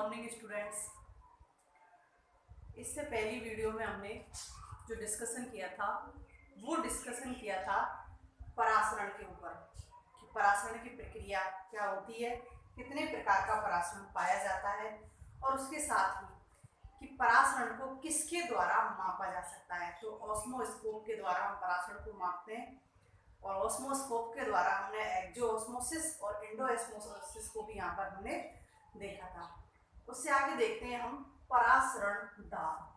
Morning students. इससे पहली video में हमने जो डिस्कशन किया था वो डिस्कशन किया था परासरण के ऊपर कि परासरण की प्रक्रिया क्या होती है, कितने प्रकार का परासरण पाया जाता है और उसके साथ ही कि परासरण को किसके द्वारा मापा जा सकता है। तो ऑस्मोस्कोप के द्वारा हम परासरण को मापते हैं और ऑस्मोस्कोप के द्वारा हमने एक्सोऑस्मोसिस और एंडोऑस्मोसिस को भी यहाँ पर हमने देखा था। उससे आगे देखते हैं हम परासरण दाब।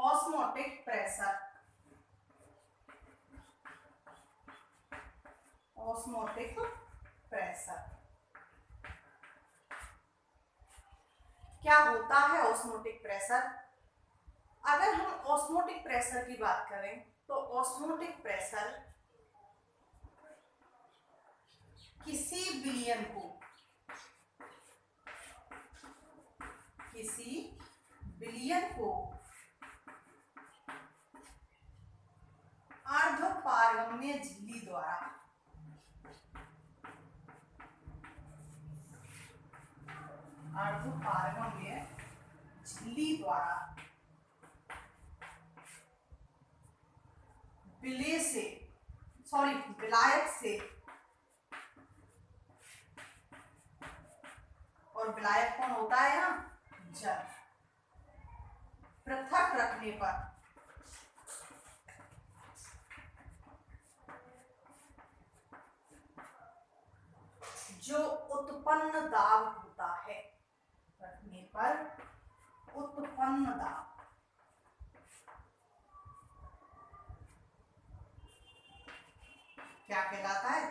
ऑस्मोटिक प्रेशर, ऑस्मोटिक प्रेशर क्या होता है? ऑस्मोटिक प्रेशर, अगर हम ऑस्मोटिक प्रेशर की बात करें तो ऑस्मोटिक प्रेशर किसी विलयन को अर्धपारगम्य झिल्ली द्वारा विलायक से, और विलायक कौन होता है ना? जल। पृथक रखने पर जो उत्पन्न दाब होता है, रखने पर उत्पन्न दाब क्या कहलाता है?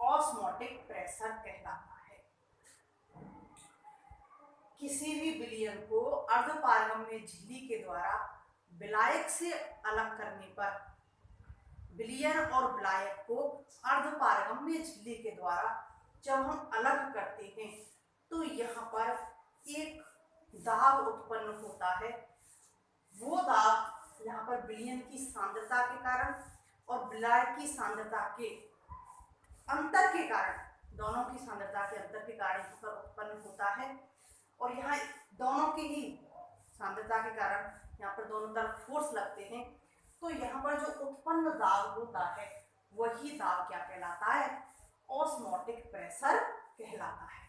ऑस्मोटिक प्रेशर कहलाता है। किसी भी विलयन को अर्धपारगम्य झिल्ली के द्वारा विलायक से अलग करने पर, विलयन और विलायक को अर्धपारगम्य झिल्ली के द्वारा जब हम अलग करते हैं तो यहाँ पर एक दाब उत्पन्न होता है। वो दाब यहाँ पर विलयन की सांद्रता के कारण और विलायक की सांद्रता के अंतर के कारण, दोनों की सांद्रता के अंतर के कारण यहाँ पर उत्पन्न होता है। और यहाँ दोनों की ही सांद्रता के कारण यहाँ पर दोनों तरफ फोर्स लगते हैं, तो यहाँ पर जो उत्पन्न दाब होता है वही दाब क्या कहलाता है? ऑस्मोटिक प्रेशर कहलाता है।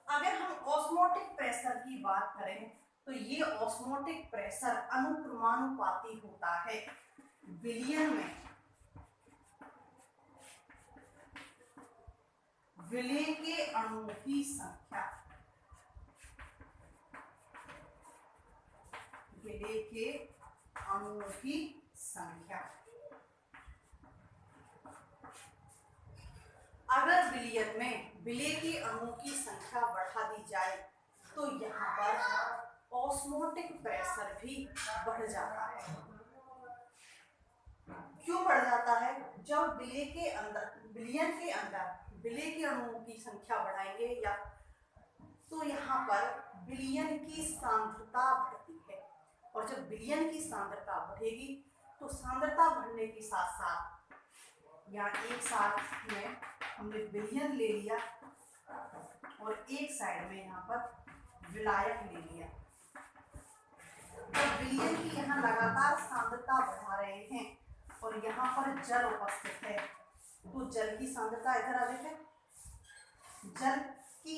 अगर हम ऑस्मोटिक प्रेशर की बात करें तो ये ऑस्मोटिक प्रेशर अनुक्रमानुपाती होता है विलयन में विलय के अणुओं की संख्या, विलय के अणुओं की संख्या। अगर विलयन में विलय के अणुओं की संख्या बढ़ा दी जाए तो यहाँ पर ऑस्मोटिक प्रेशर भी बढ़ जाता है। क्यों बढ़ जाता है? जब विलय के अंदर, विलयन के अंदर विलय के अणुओं की संख्या बढ़ाएंगे या तो यहाँ पर विलयन की सांद्रता बढ़ती है, और जब विलयन की सांद्रता बढ़ेगी तो सांद्रता बढ़ने के साथ साथ यहाँ एक साथ में हमने विलयन ले लिया और एक साइड में यहाँ पर विलायक ले लिया। तो विलयन की यहाँ लगातार सांद्रता बढ़ा रहे हैं और यहाँ पर जल उपस्थित है, तो जल की सांद्रता इधर आ है। जल की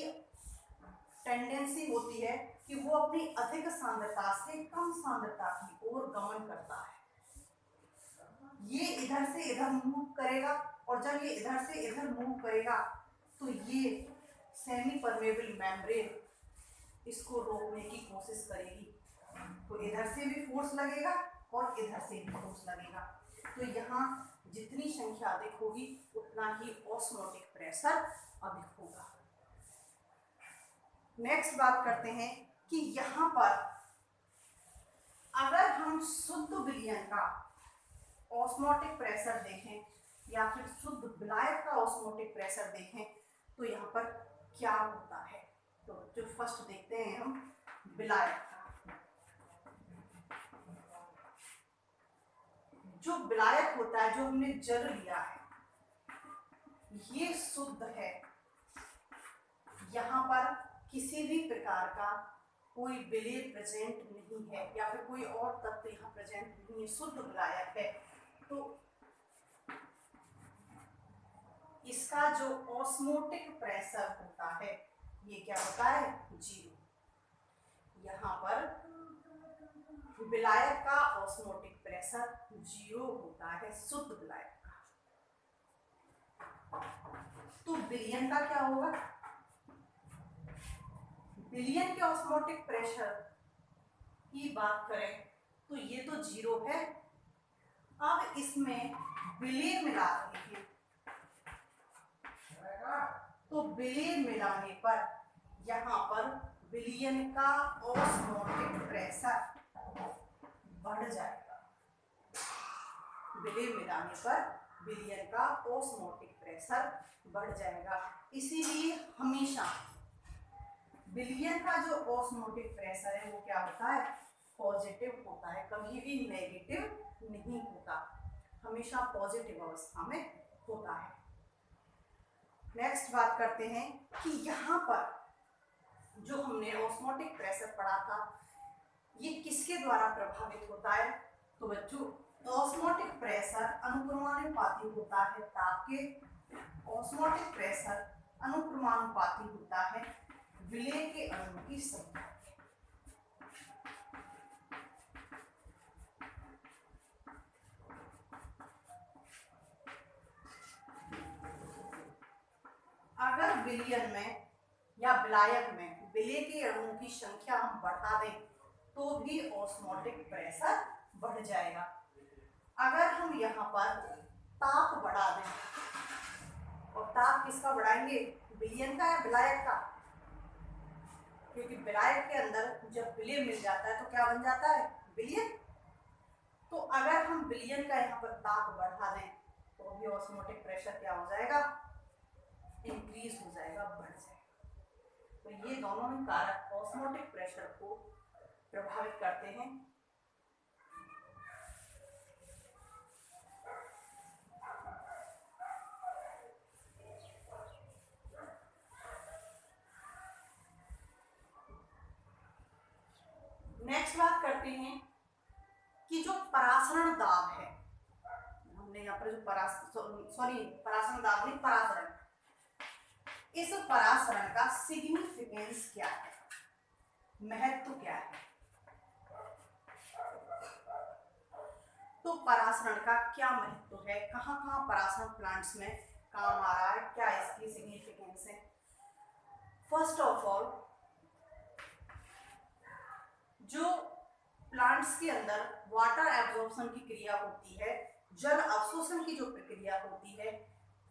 टेंडेंसी होती है कि वो अपनी अधिक सांद्रता से कम सांद्रता की ओर गमन करता है। ये इधर से इधर मूव करेगा और जब ये इधर से इधर मूव करेगा तो ये सेमी परमेबल मेम्ब्रेन इसको रोकने की कोशिश करेगी, तो इधर से भी फोर्स लगेगा और इधर से भी फोर्स लगेगा, तो यहाँ जितनी संख्या अधिक होगी उतना ही ऑस्मोटिक प्रेशर अधिक होगा। नेक्स्ट बात करते हैं कि यहाँ पर अगर हम शुद्ध विलयन का ऑस्मोटिक प्रेशर देखें या फिर शुद्ध विलायक का ऑस्मोटिक प्रेशर देखें तो यहाँ पर क्या होता है। तो जो फर्स्ट देखते हैं हम विलायक का, जो विलायक होता है, जो हमने जल लिया है, ये शुद्ध है। यहाँ पर किसी भी प्रकार का कोई विलेय प्रेजेंट नहीं है या फिर कोई और तत्व यहाँ प्रेजेंट नहीं है, शुद्ध विलायक है। तो इसका जो ऑस्मोटिक प्रेशर होता है ये क्या होता है, 0। यहाँ पर विलायक का ऑस्मोटिक प्रेशर 0 होता है, शुद्ध विलायक का। तो विलयन का क्या होगा, विलयन के ऑस्मोटिक प्रेशर की बात करें तो ये तो 0 है। अब इसमें विलय मिला रहे हैं, तो विलय मिलाने पर यहाँ पर विलयन का ऑस्मोटिक प्रेशर बढ़ जाएगा। विलय मिलाने पर विलयन का ऑस्मोटिक प्रेशर बढ़ जाएगा। इसीलिए हमेशा विलयन का जो ऑस्मोटिक प्रेशर है वो क्या होता है, पॉजिटिव होता है, कभी भी नेगेटिव नहीं होता, हमेशा पॉजिटिव अवस्था में होता है। नेक्स्ट बात करते हैं कि यहाँ पर जो हमने ऑस्मोटिक प्रेशर पढ़ा था ये किसके द्वारा प्रभावित होता है, तो बच्चों ऑस्मोटिक प्रेशर अनुक्रमानुपाती होता है ताप के। ऑस्मोटिक प्रेशर अनुक्रमानुपाती होता है विलय के अणुओं की संख्या। अगर विलयन में या विलायक में विलय के अणुओं की संख्या हम बढ़ा दें तो भी ऑस्मोटिक प्रेशर बढ़ जाएगा। अगर हम यहाँ पर ताप बढ़ा दें, और ताप किसका बढ़ाएंगे, विलयन का या विलायक का, क्योंकि विलायक के अंदर जब विलय मिल जाता है तो क्या बन जाता है, विलयन। तो अगर हम विलयन का यहाँ पर ताप बढ़ा दें तो भी ऑस्मोटिक प्रेशर क्या हो जाएगा, इंक्रीज हो जाएगा, बढ़ जाएगा। तो ये दोनों ही कारक ऑस्मोटिक प्रेशर को प्रभावित करते हैं। नेक्स्ट बात करते हैं कि जो परासरण दाब है, हमने यहाँ पर जो परासरण दाब नहीं, परासरण, इस परासरण का सिग्निफिकेंस क्या है, महत्व क्या है। तो परासरण का क्या महत्व है, कहाँ कहाँ परासरण प्लांट्स में काम आ रहा है, क्या इसकी सिग्निफिकेंस है। फर्स्ट ऑफ ऑल, जो प्लांट्स के अंदर वाटर एब्जॉर्प्शन की क्रिया होती है, जल अवशोषण की जो प्रक्रिया होती है,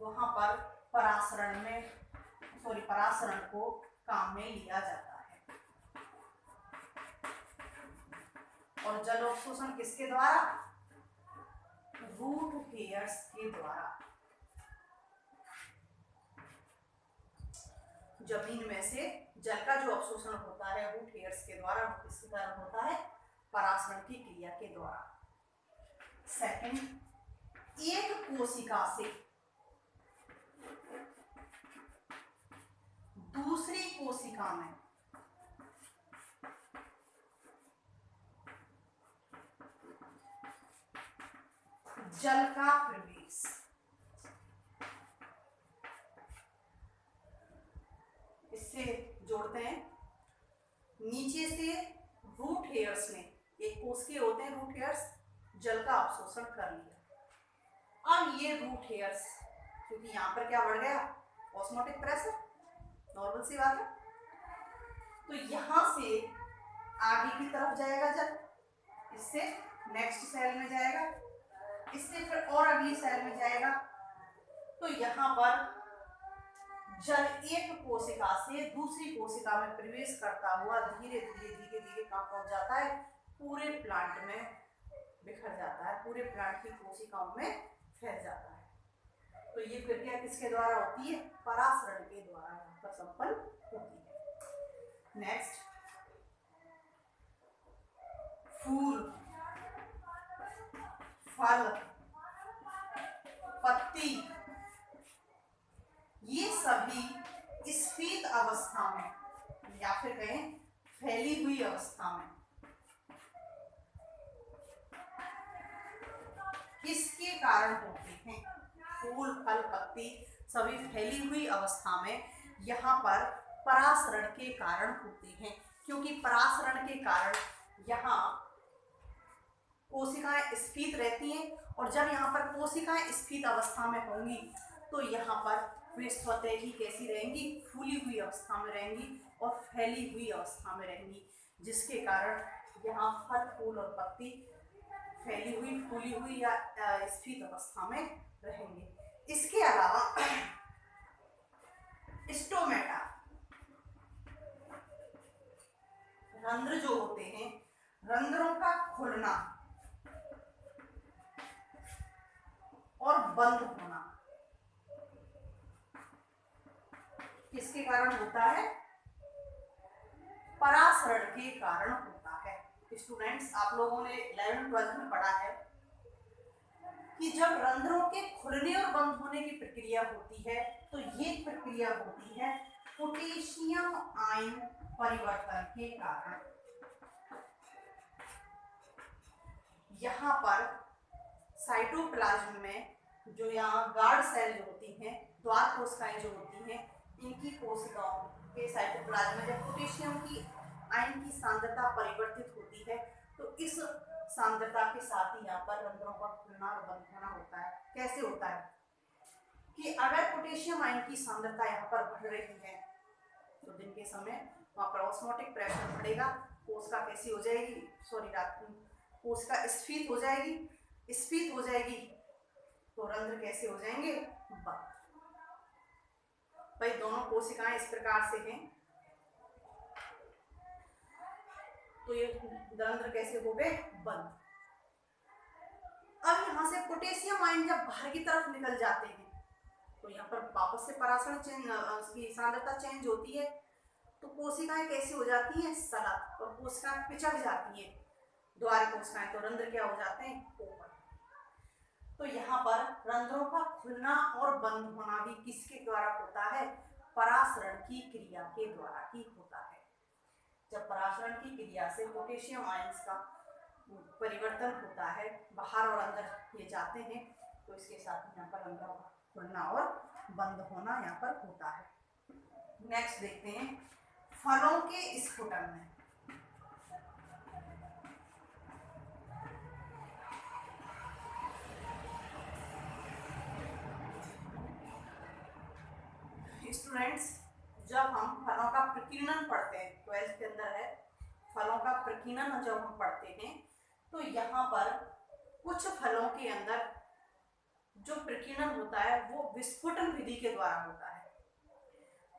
वहां पर परासरण को काम में लिया जाता है। और जल अवशोषण किसके द्वारा, रूट हेयर्स के द्वारा। जमीन में से जल का जो अवशोषण होता है रूट हेयर्स के द्वारा, किसके कारण होता है, परासरण की क्रिया के द्वारा। सेकंड, एक कोशिका से दूसरी कोशिका में जल का प्रवेश, इससे जोड़ते हैं। नीचे से रूट हेयर्स ने, एक कोशिका होते हैं रूट हेयर्स, जल का अवशोषण कर लिया। अब ये रूट हेयर्स, क्योंकि यहाँ पर क्या बढ़ गया, ऑस्मोटिक प्रेशर, नॉर्मल सी बात है, तो यहाँ से आगे की तरफ जाएगा जल, इससे नेक्स्ट सेल में जाएगा, इससे फिर और अगली सेल में जाएगा। तो यहाँ पर जल एक कोशिका से दूसरी कोशिका में प्रवेश करता हुआ धीरे धीरे कहाँ पहुंच जाता है, पूरे प्लांट में बिखर जाता है, पूरे प्लांट की कोशिकाओं में फैल जाता है। तो ये प्रक्रिया किसके द्वारा होती है, परासरण के द्वारा यहाँ पर संपन्न होती है। नेक्स्ट, फल, पत्ती, ये सभी स्फीत अवस्था में या फिर कहें फैली हुई अवस्था में किसके कारण होते हैं? फूल, फल, पत्ती सभी फैली हुई अवस्था में यहाँ पर परासरण के कारण होते हैं, क्योंकि परासरण के कारण यहाँ कोशिकाएं स्फीत रहती हैं, और जब यहाँ पर कोशिकाएं स्फीत अवस्था में होंगी तो यहाँ पर वे स्वतः ही कैसी रहेंगी? फूली हुई अवस्था में रहेंगी और फैली हुई अवस्था में रहेंगी, जिसके कारण यहाँ फल, फूल और पत्ती फैली हुई, फूली हुई या स्फीत अवस्था में रहेंगे। इसके अलावा स्टोमेटा, रंध्र जो होते हैं, रंध्रों का खुलना और बंद होना किसके कारण होता है? परासरण के कारण होता है। स्टूडेंट्स, आप लोगों ने 11th-12th में पढ़ा है कि जब रंध्रों के खुलने और बंद होने की प्रक्रिया होती है तो ये प्रक्रिया होती है पोटेशियम आयन परिवर्तन के कारण। यहाँ पर साइटोप्लाज्म में जो यहाँ गार्ड सेल जो होती हैं, द्वार कोशिकाएं जो होती हैं, इनकी कोशिकाओं के साइटोप्लाज्म में जब पोटेशियम की आयन की सांद्रता परिवर्तित होती है तो इस सांद्रता के साथ ही यहाँ पर रंध्रों का खुलना और बंद होना होता है। कैसे होता है कि अगर पोटेशियम आयन की सांद्रता यहाँ पर बढ़ रही है तो दिन के समय वहाँ पर ऑस्मोटिक प्रेशर बढ़ेगा, कोशिका कैसी हो जाएगी? कोशिका स्फीत हो जाएगी। स्फीत हो जाएगी तो रंध्र कैसे हो जाएंगे? बंद। भाई दोनों कोशिकाएं इस प्रकार से हैं तो ये रंध्र कैसे हो गए? बंद। अब यहाँ से पोटेशियम आयन जब बाहर की तरफ निकल जाते हैं तो यहाँ पर वापस से परासरण चेंज, उसकी सांद्रता चेंज होती है तो कोशिकाएं कैसी हो जाती हैं? सलग, और कोशिकाएं पिछड़ जाती हैं, द्वार कोशिकाएं, तो रंध्र क्या हो जाते हैं? ओपन। तो यहाँ पर रंध्रों का खुलना और बंद होना भी किसके द्वारा होता है? परासरण की क्रिया के द्वारा ही होता है। जब परासरण की क्रिया से पोटेशियम आयंस का परिवर्तन होता है, बाहर और अंदर ये जाते हैं, तो इसके साथ यहाँ पर रंध्रों का खुलना और बंद होना यहाँ पर होता है। नेक्स्ट देखते हैं फलों के स्फुटन में। स्टूडेंट्स, जब हम फलों का प्रकीर्णन पढ़ते हैं, 12th के अंदर है फलों का प्रकीर्णन, जब हम पढ़ते हैं तो यहाँ पर कुछ फलों के अंदर जो प्रकीर्णन होता है वो विस्फुटन विधि के द्वारा होता है।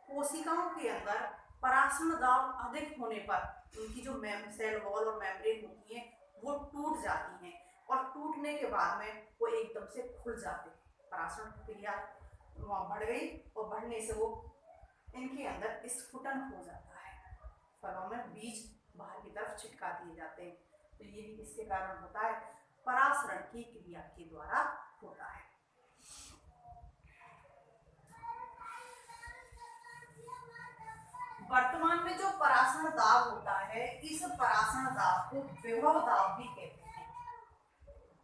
कोशिकाओं के अंदर परासरण दाब अधिक होने पर उनकी जो सेल वॉल और मेम्ब्रेन होती है वो टूट जाती हैं, और टूटने के बाद में वो एकदम से खुल जाते हैं। परासरण क्रिया वहाँ बढ़ गई और बढ़ने से वो इनके अंदर स्फुटन हो जाता है, फलों में बीज बाहर की तरफ छिटका दिए जाते हैं। तो ये भी किसके कारण होता है? परासरण की क्रिया के द्वारा होता है। वर्तमान में जो परासरण दाब होता है, इस परासरण दाब को विभव दाब भी कहते हैं।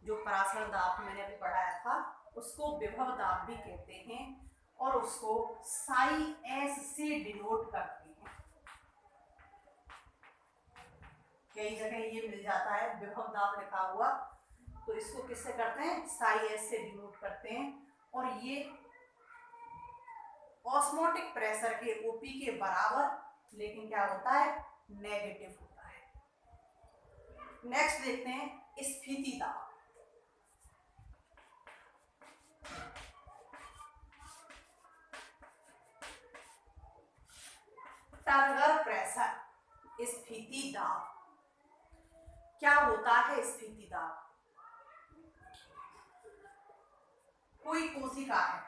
जो परासरण दाब मैंने अभी पढ़ाया था उसको विभव दाब भी कहते हैं, और उसको साई एस से डिनोट करते हैं। कई जगह ये मिल जाता है विभव दाब लिखा हुआ, तो इसको किससे करते हैं? साई एस से डिनोट करते हैं, और ये ऑस्मोटिक प्रेशर के ओपी के बराबर, लेकिन क्या होता है? नेगेटिव होता है। नेक्स्ट देखते हैं स्फीति दाब। टर्गर प्रेशर, स्फीति दाब। क्या होता है स्फीति दाब? कोई कोशिका है,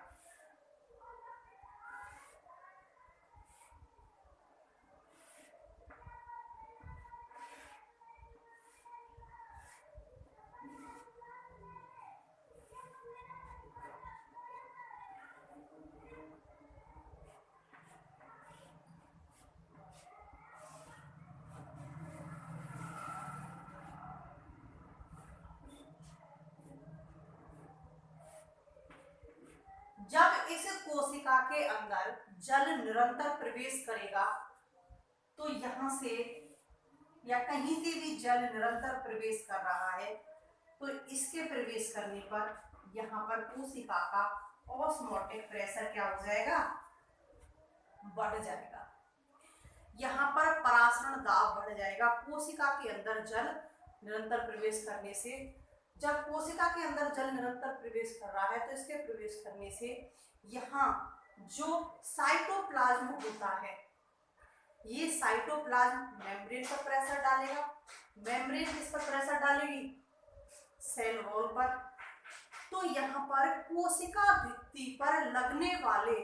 कोशिका के अंदर जल निरंतर प्रवेश करेगा तो यहाँ से या कहीं से भी जल निरंतर प्रवेश कर रहा है तो इसके प्रवेश करने पर यहाँ पर कोशिका का ऑस्मोटिक प्रेशर क्या हो जाएगा, बढ़ जाएगा। यहाँ पर परासरण दाब बढ़ जाएगा। कोशिका के अंदर जल निरंतर प्रवेश करने से, जब कोशिका के अंदर जल निरंतर प्रवेश कर रहा है तो इसके प्रवेश करने से यहाँ जो साइटोप्लाज्म होता है, ये साइटोप्लाज्म मेम्ब्रेन पर प्रेशर डालेगा। मेम्ब्रेन किस पर प्रेशर डालेगी, सेल वॉल पर। तो यहाँ पर कोशिका भित्ति पर लगने वाले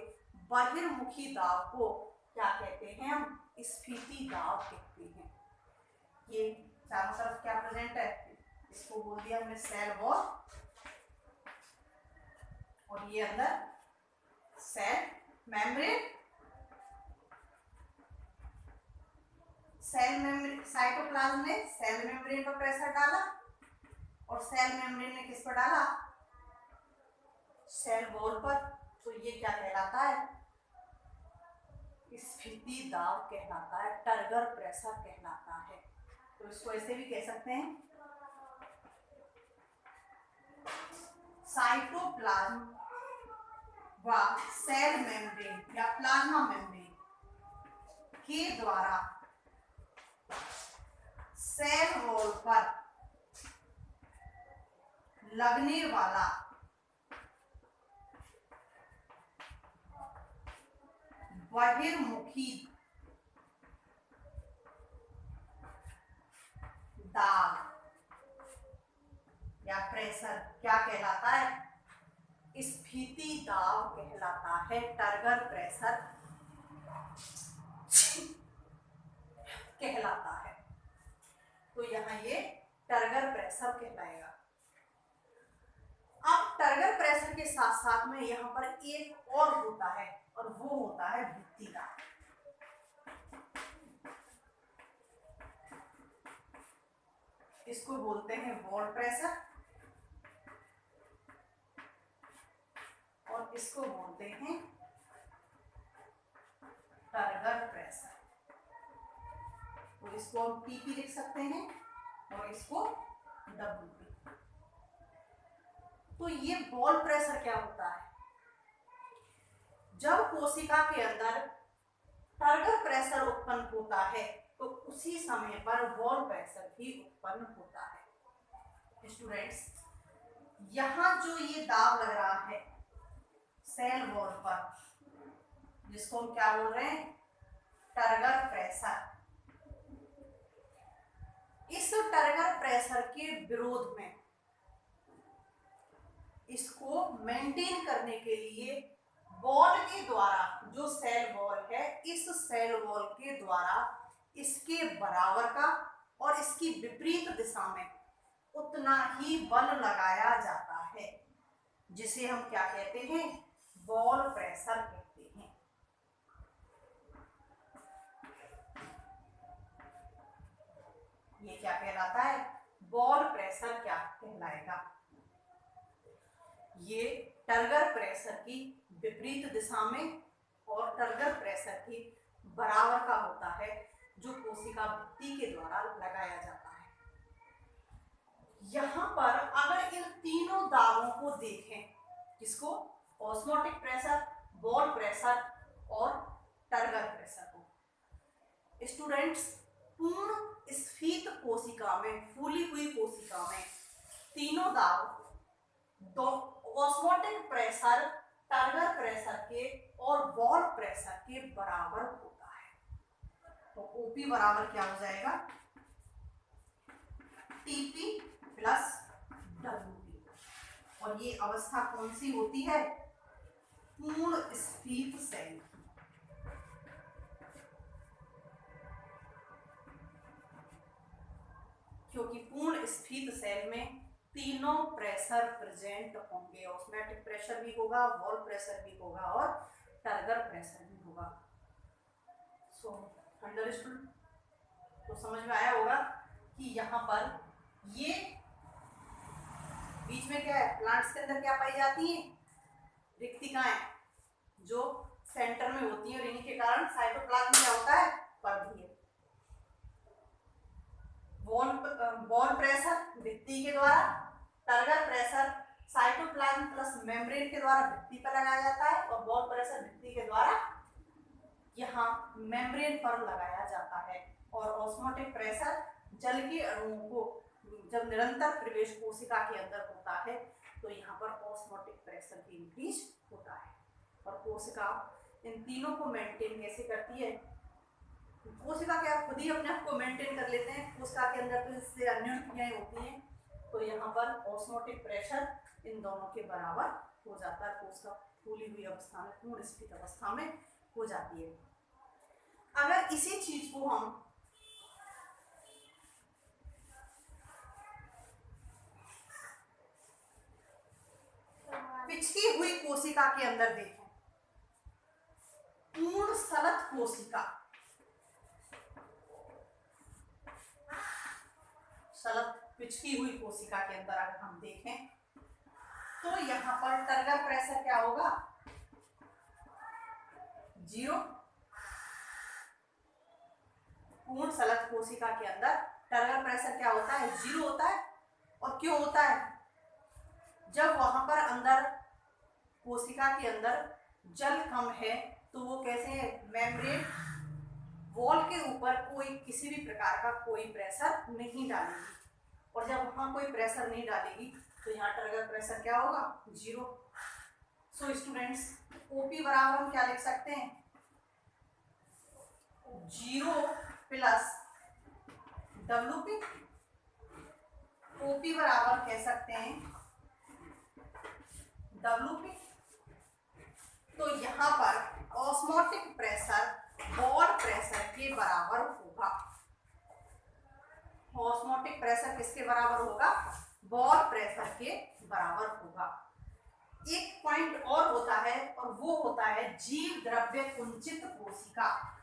बहिर्मुखी दाब को क्या कहते हैं, हम स्फीति दाब कहते हैं। ये चारों तरफ क्या प्रेजेंट है, इसको बोल दिया हमने सेल वॉल, और ये अंदर cell membrane. Cell membrane, cytoplasm ने सेल मेम्ब्रेन पर प्रेशर डाला और सेल मेम्ब्रेन ने किस पर डाला, सेल वॉल पर। तो ये क्या कहलाता है, स्फीति दाब कहलाता है, टर्गर प्रेशर कहलाता है। तो इसको ऐसे भी कह सकते हैं, साइटोप्लाज्म व सेल मेम्ब्रेन या प्लाज्मा मेम्ब्रेन के द्वारा सेल वॉल पर लगने वाला बहिर्मुखी दाब या प्रेशर क्या कहलाता है, स्फीति दाब कहलाता है, टर्गर प्रेशर कहलाता है। तो यहाँ ये टर्गर प्रेशर कहलाएगा। अब टर्गर प्रेशर के साथ साथ में यहाँ पर एक और होता है और वो होता है भित्ति दाब। इसको बोलते हैं वॉल प्रेशर और इसको बोलते हैं टर्गर प्रेशर। तो इसको हम टीपी लिख सकते हैं और इसको डब्ल्यूपी। तो ये वॉल प्रेशर क्या होता है, जब कोशिका के अंदर टर्गर प्रेशर उत्पन्न होता है तो उसी समय पर वॉल प्रेशर भी उत्पन्न होता है। स्टूडेंट्स, यहाँ जो ये दाब लग रहा है सेल वॉल पर, जिसको हम क्या बोल रहे हैं, टर्गर प्रेशर, इस टर्गर प्रेशर के विरोध में इसको मेंटेन करने के लिए वॉल के द्वारा, जो सेल वॉल है, इस सेल वॉल के द्वारा इसके बराबर का और इसकी विपरीत दिशा में उतना ही बल लगाया जाता है, जिसे हम क्या कहते हैं, वॉल प्रेशर कहते हैं। ये क्या कहलाता है, वॉल प्रेशर क्या कहलाएगा। ये टर्गर प्रेशर की विपरीत दिशा में और टर्गर प्रेशर की बराबर का होता है, जो कोशिका भित्ति के द्वारा लगाया जाता है। यहाँ पर अगर इन तीनों दाबों को देखें, किसको, ऑस्मोटिक प्रेशर, वॉल प्रेशर और टर्गर प्रेशर को, स्टूडेंट्स, पूर्ण स्फीत कोशिका में, फूली हुई कोशिका में तीनों दाब, दो ऑस्मोटिक प्रेशर टर्गर प्रेशर के और वॉल प्रेशर के बराबर होता है। तो ओपी बराबर क्या हो जाएगा, टीपी प्लस डब्ल्यूपी। और ये अवस्था कौन सी होती है, पूर्ण स्फीत सेल। क्योंकि पूर्ण स्फीत सेल में तीनों प्रेशर प्रेजेंट होंगे, ऑस्मोटिक प्रेशर भी होगा, वॉल प्रेशर भी होगा और टर्गर प्रेशर भी होगा। So understood. तो समझ में आया होगा कि यहाँ पर ये बीच में क्या है, प्लांट्स के अंदर क्या पाई जाती है, रिक्तिकाएं, जो सेंटर में होती है, और इन्हीं के कारण साइटोप्लाज्म क्या होता है, वर्धीय। बॉल प्रेशर भित्ति के द्वारा, turgor pressure cytoplasm plus membrane के द्वारा भित्ति पर लगाया जाता है, और बॉल प्रेशर भित्ति के द्वारा यहाँ मेम्ब्रेन पर लगाया जाता है। और ऑस्मोटिक प्रेशर जल के अणुओं को जब निरंतर प्रवेश कोशिका के अंदर होता है तो यहाँ पर ऑस्मोटिक प्रेशर भी इंक्रीज होता है। और कोशिका इन तीनों को मेंटेन कैसे करती है, कोशिका क्या खुद ही अपने आप को मेंटेन कर लेते हैं, कोशिका के अंदर तो इससे अन्य क्रियाएं होती हैं, तो यहाँ पर ऑस्मोटिक प्रेशर इन दोनों के बराबर हो जाता है, कोशिका फूली हुई अवस्था में, पूर्ण स्थित अवस्था में हो जाती है। अगर इसी चीज को हम पिछकी हुई कोशिका के अंदर देखें, पूर्ण सलत कोशिका, सलत पिछकी हुई कोशिका के अंदर अगर हम देखें तो यहाँ पर टर्गर प्रेशर क्या होगा, 0। पूर्ण सलत कोशिका के अंदर टर्गर प्रेशर क्या होता है, 0 होता है। और क्यों होता है, जब वहां पर अंदर कोशिका के अंदर जल कम है तो वो कैसे मेम्ब्रेन वॉल के ऊपर कोई किसी भी प्रकार का कोई प्रेशर नहीं डालेगी, और जब वहां कोई प्रेशर नहीं डालेगी तो यहाँ टर्गर प्रेशर क्या होगा, 0। सो स्टूडेंट्स, ओपी बराबर हम क्या लिख सकते हैं, 0 प्लस डब्ल्यूपी। ओपी बराबर कह सकते हैं डब्ल्यूपी। तो यहाँ पर ऑस्मोटिक प्रेशर बॉल प्रेशर के बराबर होगा। ऑस्मोटिक प्रेशर किसके बराबर होगा, बॉल प्रेशर के बराबर होगा। एक पॉइंट और होता है, और वो होता है जीव द्रव्य कुंचित कोशिका।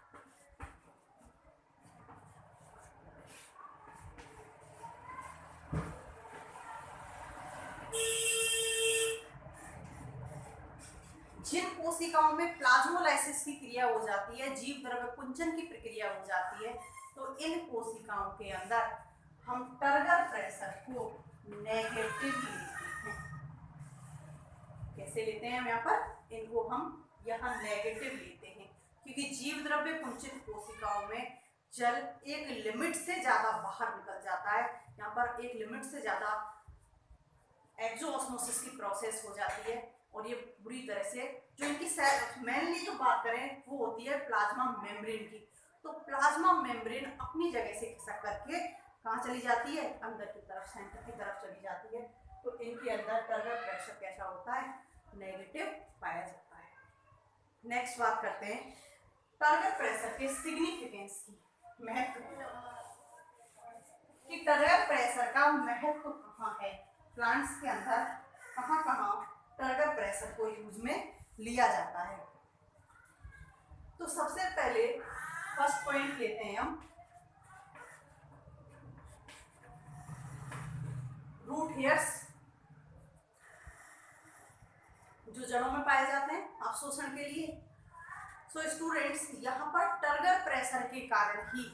जिन कोशिकाओं में प्लाज्मोलाइसिस की क्रिया हो जाती है, जीव द्रव्य कुंचन की प्रक्रिया हो जाती है, तो इन कोशिकाओं के अंदर हम टर्गर प्रेशर को नेगेटिव लेते हैं। कैसे लेते हैं, हम यहाँ पर इनको हम यहाँ नेगेटिव लेते हैं, क्योंकि जीव द्रव्य कुंचित कोशिकाओं में जल एक लिमिट से ज्यादा बाहर निकल जाता है। यहाँ पर एक लिमिट से ज्यादा एक्सोऑस्मोसिस की प्रोसेस हो जाती है, और ये बुरी तरह से जो इनकी मेनली जो बात करें वो होती है प्लाज्मा मेम्ब्रेन की। तो प्लाज्मा मेम्ब्रेन अपनी जगह से खिसक करके कहाँ चली जाती है, अंदर की तरफ, सेंटर की तरफ चली जाती है। तो इनके अंदर टर्गर प्रेशर कैसा होता है, नेगेटिव पाया जाता है। नेक्स्ट बात करते हैं टर्गर प्रेशर के सिग्निफिकेंस की, महत्व कि टर्गर प्रेशर का महत्व कहाँ है, प्लांट्स के अंदर कहाँ कहाँ टर्गर प्रेशर को यूज में लिया जाता है। तो सबसे पहले फर्स्ट पॉइंट लेते हैं हम, रूट हेयर्स जो जड़ों में पाए जाते हैं अवशोषण के लिए। सो स्टूडेंट्स, यहाँ पर टर्गर प्रेशर के कारण ही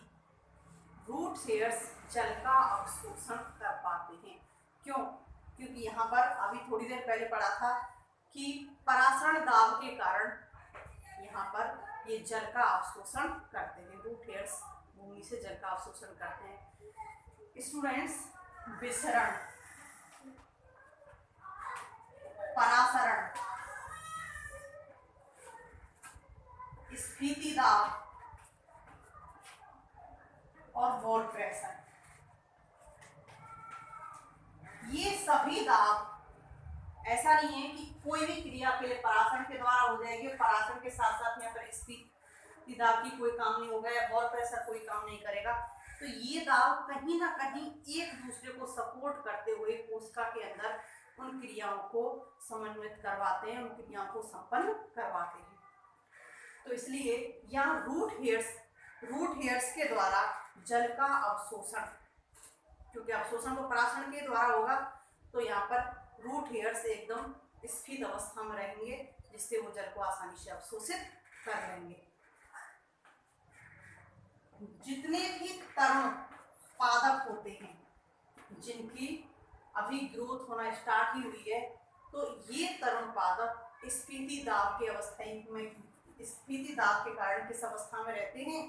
रूट हेयर्स जल का अवशोषण कर पाते हैं। क्यों, क्योंकि यहाँ पर अभी थोड़ी देर पहले पढ़ा था कि परासरण दाब के कारण यहाँ पर ये जल का अवशोषण करते हैं, रूट हेयर्स भूमि से जल का अवशोषण करते हैं। स्टूडेंट्स, विसरण, परासरण, स्फीति दाब और वॉल प्रेशर, ये सभी दाब, ऐसा नहीं है कि कोई भी क्रिया पहले परासरण के द्वारा हो जाएगी, परासरण के साथ साथ यहाँ पर स्फीति दाब की कोई काम नहीं होगा या वॉल प्रेशर कोई काम नहीं करेगा। तो ये दाब कहीं ना कहीं एक दूसरे को सपोर्ट करते हुए कोशिका के अंदर उन क्रियाओं को समन्वित करवाते हैं, उन क्रियाओं को संपन्न करवाते हैं। तो इसलिए यहाँ रूट हेयर्स के द्वारा जल का अवशोषण, क्योंकि अवशोषण तो परासरण के द्वारा होगा, तो यहाँ पर रूट हेयर्स एकदम स्थित अवस्था में रहेंगे, जिससे वो जल को आसानी से अवशोषित कर लेंगे। जितने भी तरण पादप होते हैं जिनकी अभी ग्रोथ होना स्टार्ट ही हुई है, तो ये तरण पादप स्फीति दाब के स्फीति दाब के कारण किस अवस्था में रहते हैं?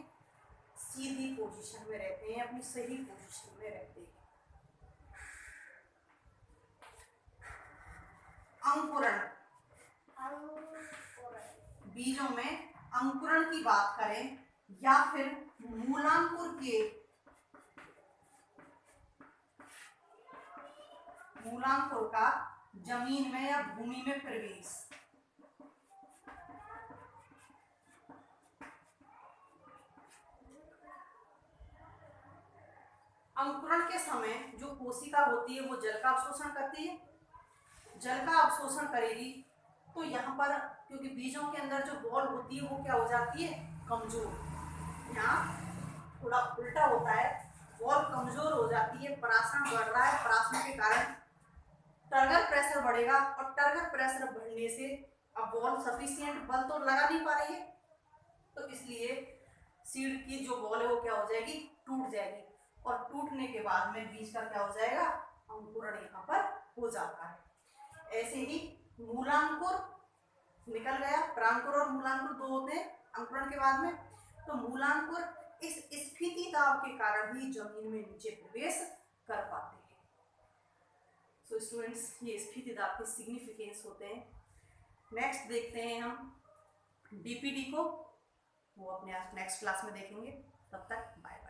सीधी पोजीशन में रहते हैं, अपनी सही पोजीशन में रहते हैं। अंकुरण, बीजों में अंकुरण की बात करें या फिर मूलांकुर का जमीन में या भूमि में प्रवेश। अंकुरण के समय जो कोशिका होती है वो जल का अवशोषण करती है। जल का अवशोषण करेगी तो यहाँ पर क्योंकि बीजों के अंदर जो बॉल होती है वो क्या हो जाती है? कमजोर। यहाँ थोड़ा उल्टा होता है, बॉल कमजोर हो जाती है, परासरण बढ़ रहा है, परासरण के कारण टर्गर प्रेशर बढ़ेगा और टर्गर प्रेशर बढ़ने से अब बॉल सफिशिएंट बल तो लगा नहीं पा रही है, तो इसलिए सीड की जो बॉल है वो क्या हो जाएगी? टूट जाएगी। और टूटने के बाद में बीज का क्या हो जाएगा? अंकुरण यहाँ पर हो जाता है। ऐसे ही मूलांकुर निकल गया, परांकुर और मूलांकुर दो होते हैं अंकुरण के बाद में। तो मूलांकुर इस स्फीति दाब के कारण ही जमीन में नीचे प्रवेश कर पाते हैं। सो स्टूडेंट्स, ये स्फीति दाब के सिग्निफिकेंस होते हैं। नेक्स्ट देखते हैं हम डीपीडी को, वो अपने नेक्स्ट क्लास में देखेंगे। तब तक बाय।